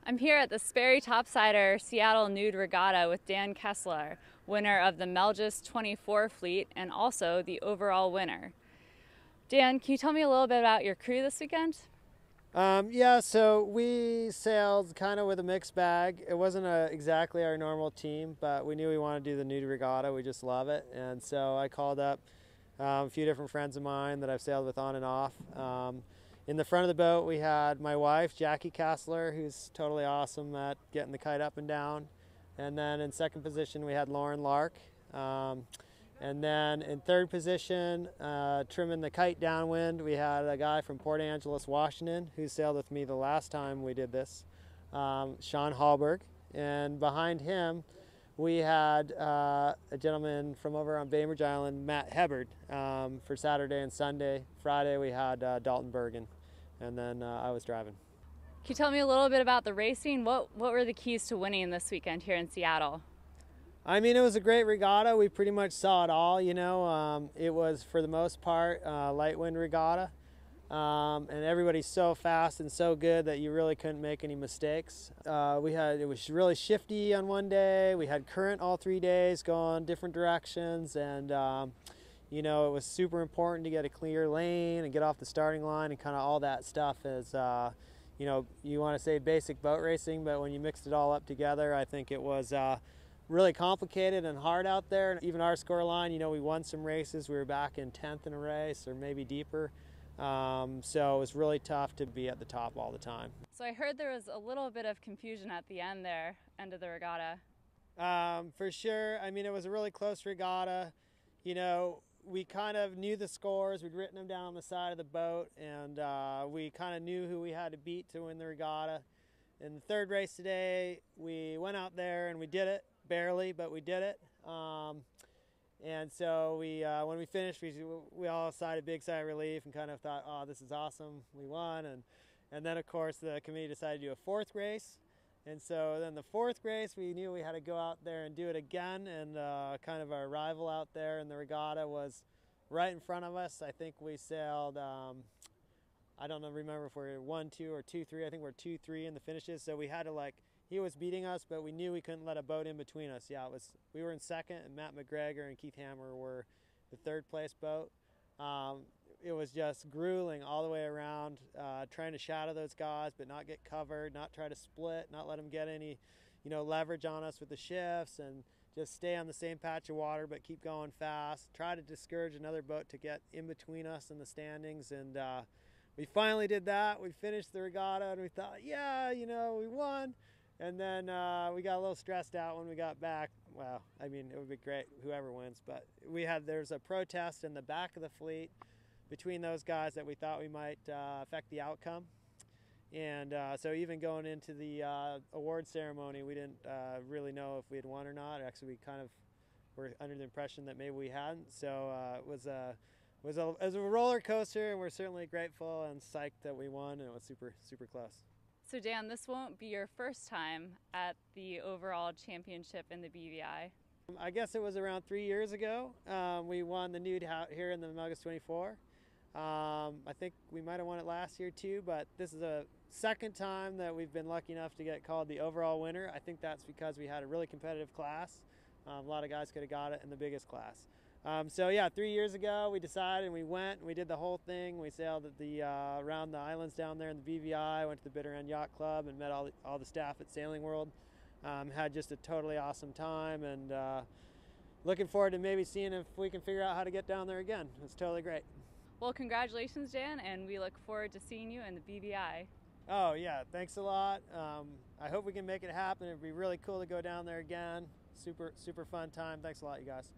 I'm here at the Sperry Top-Sider Seattle Nude Regatta with Dan Kaseler, winner of the Melges 24 fleet and also the overall winner. Dan, can you tell me a little bit about your crew this weekend? Yeah, so we sailed kind of with a mixed bag. It wasn't exactly our normal team, but we knew we wanted to do the nude regatta. We just love it. And so I called up a few different friends of mine that I've sailed with on and off. In the front of the boat, we had my wife, Jackie Kaseler, who's totally awesome at getting the kite up and down. And then in second position, we had Lauren Lark. And then in third position, trimming the kite downwind, we had a guy from Port Angeles, Washington, who sailed with me the last time we did this, Sean Hallberg. And behind him, we had a gentleman from over on Bainbridge Island, Matt Hebard, for Saturday and Sunday. Friday, we had Dalton Bergen, and then I was driving. Can you tell me a little bit about the racing? What were the keys to winning this weekend here in Seattle? I mean, it was a great regatta. We pretty much saw it all, you know. It was, for the most part, light wind regatta. And everybody's so fast and so good that you really couldn't make any mistakes. It was really shifty on one day. We had current all 3 days going different directions. And, you know, it was super important to get a clear lane and get off the starting line, and kind of all that stuff is, you know, you want to say basic boat racing, but when you mixed it all up together, I think it was really complicated and hard out there. And even our score line, you know, we won some races. We were back in 10th in a race or maybe deeper. So it was really tough to be at the top all the time. So I heard there was a little bit of confusion at the end there, end of the regatta. For sure. I mean, it was a really close regatta. You know, we kind of knew the scores. We'd written them down on the side of the boat, and we kind of knew who we had to beat to win the regatta. In the third race today, we went out there and we did it. Barely, but we did it. And so when we finished, we all sighed a big sigh of relief and kind of thought, oh, this is awesome, we won. And then, of course, the committee decided to do a fourth race. And so then the fourth race, we knew we had to go out there and do it again. And kind of our rival out there in the regatta was right in front of us. I think we sailed, I don't remember if we were 1-2 or 2-3. I think we're 2-3 in the finishes. So we had to, he was beating us, but we knew we couldn't let a boat in between us. Yeah, we were in second, and Matt McGregor and Keith Hammer were the third place boat. It was just grueling all the way around, trying to shadow those guys, but not get covered, not try to split, not let them get any, you know, leverage on us with the shifts, and just stay on the same patch of water, but keep going fast. Try to discourage another boat to get in between us in the standings, and we finally did that. We finished the regatta, and we thought, yeah, you know, we won. And then we got a little stressed out when we got back. Well, I mean, it would be great, whoever wins. But there's a protest in the back of the fleet between those guys that we thought we might affect the outcome. And so even going into the award ceremony, we didn't really know if we had won or not. Actually, we kind of were under the impression that maybe we hadn't. So it was a roller coaster, and we're certainly grateful and psyched that we won, and it was super, super close. So Dan, this won't be your first time at the overall championship in the BVI. I guess it was around 3 years ago. We won the nude here in the Melges 24. I think we might have won it last year too, but this is a second time that we've been lucky enough to get called the overall winner. I think that's because we had a really competitive class. A lot of guys could have got it in the biggest class. So yeah, 3 years ago we decided, and we went and we did the whole thing. We sailed at around the islands down there in the BVI, went to the Bitter End Yacht Club and met all the staff at Sailing World. Had just a totally awesome time, and looking forward to maybe seeing if we can figure out how to get down there again. It's totally great. Well, congratulations, Dan, and we look forward to seeing you in the BVI. Oh yeah, thanks a lot. I hope we can make it happen. It'd be really cool to go down there again. Super, super fun time. Thanks a lot, you guys.